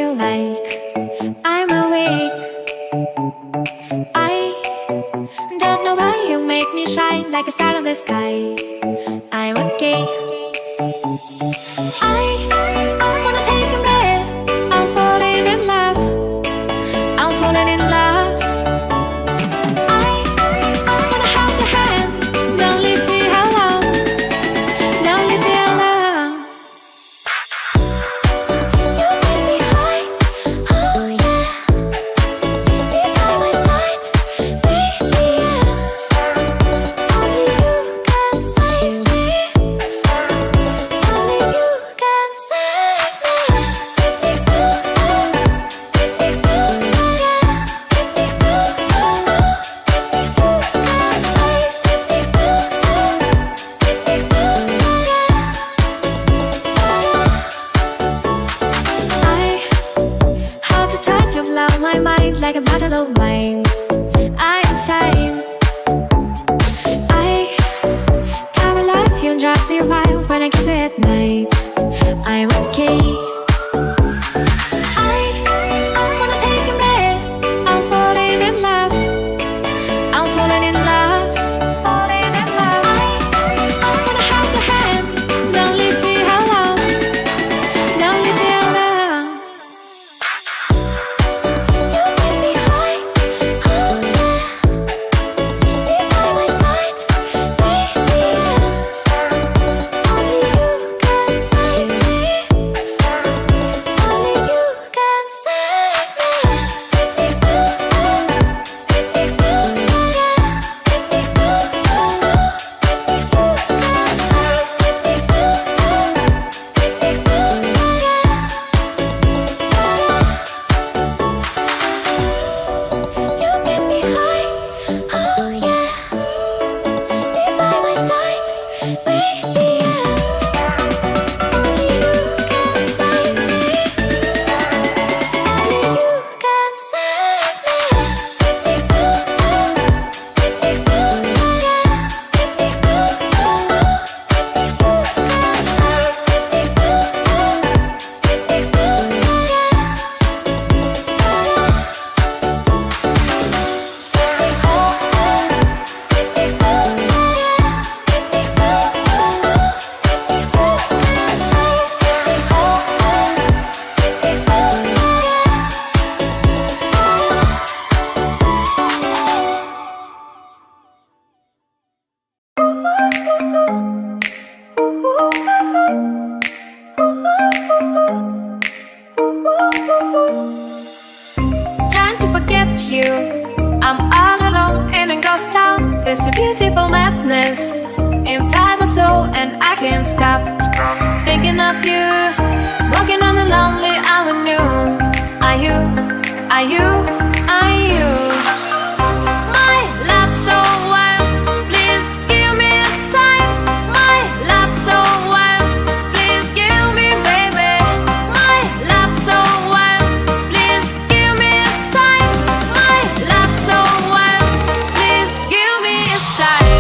you like. I'm awake. I don't know why you make me shine like a star in the sky. I'm okay. I wanna take a breath. I'm falling in love. I'm falling in love. I wanna hold your hand. Don't leave me alone. Don't leave me alone. You make me high. Oh yeah. Be by my side, baby. Only you can save me. Only you can save me. I hold the touch of love, my mind like a bottle of wine. I'm insane. I come alive, you drive me wild when I kiss you at night. I'm okay. I wanna take a breath. I'm falling in love. I'm falling in love. Falling in love. I wanna hold your hand. Don't leave me alone. Don't leave me alone. You make me high. Oh yeah. Be by my side, baby. Only you can save me. Only you can save me. You make me high. Oh yeah. Be by my side, baby. Only you can save me. Only you can save me. Trying to forget you. I'm all alone in a ghost town. There's a beautiful madness inside my soul, and I can't stop thinking of you. Walking on the lonely avenue. Are you? Are you? Are you? My love so wild. Please give me a sign. My love so wild. Please give me, baby. My love so wild. Please give me a sign. My love so wild. Please give me a sign.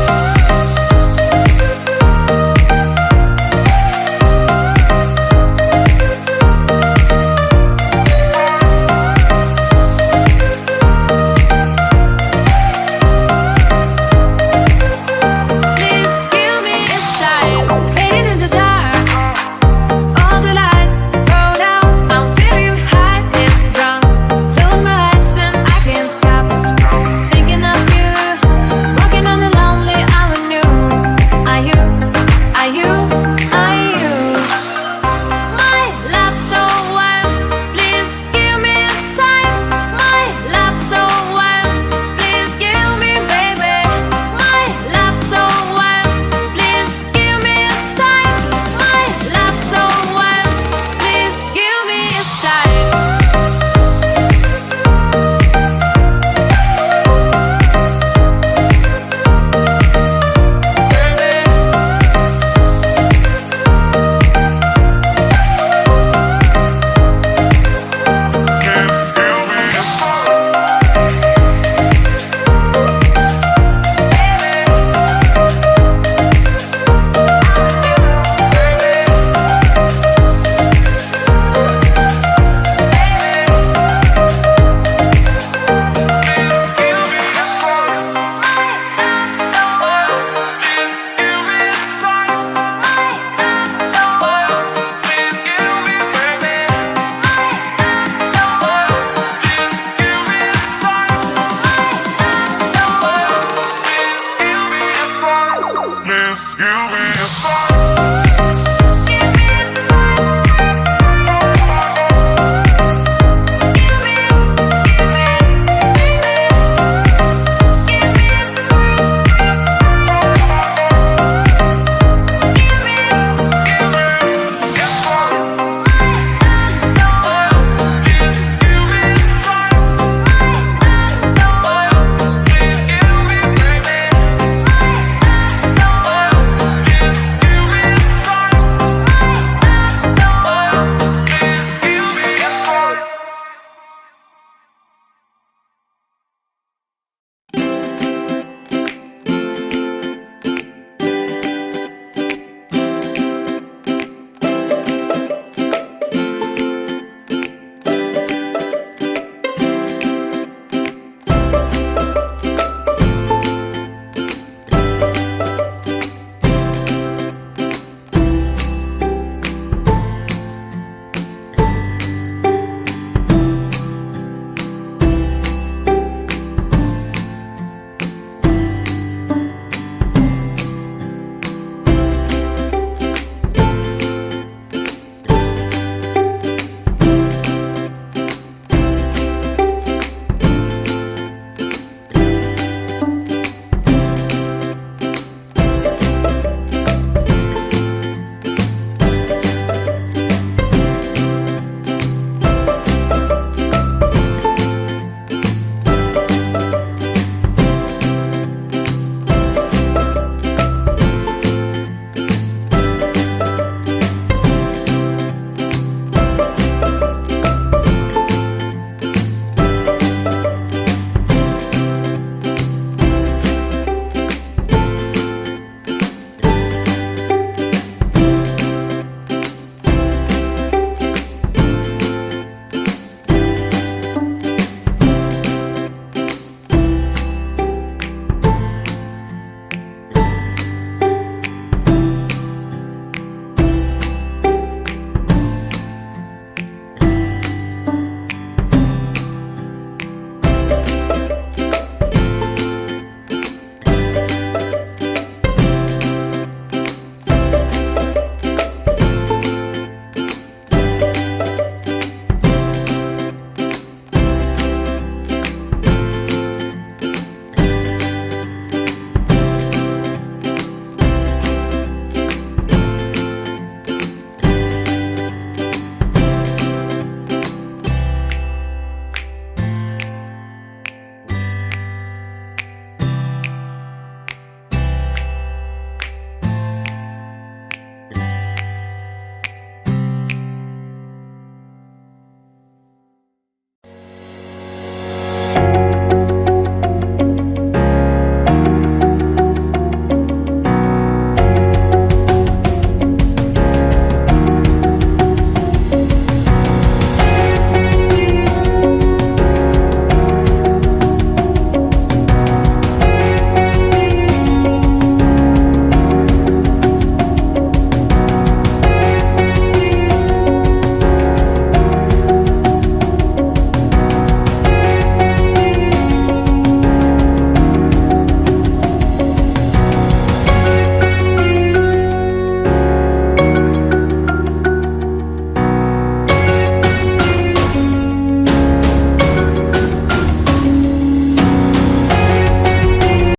this, you'll be a star.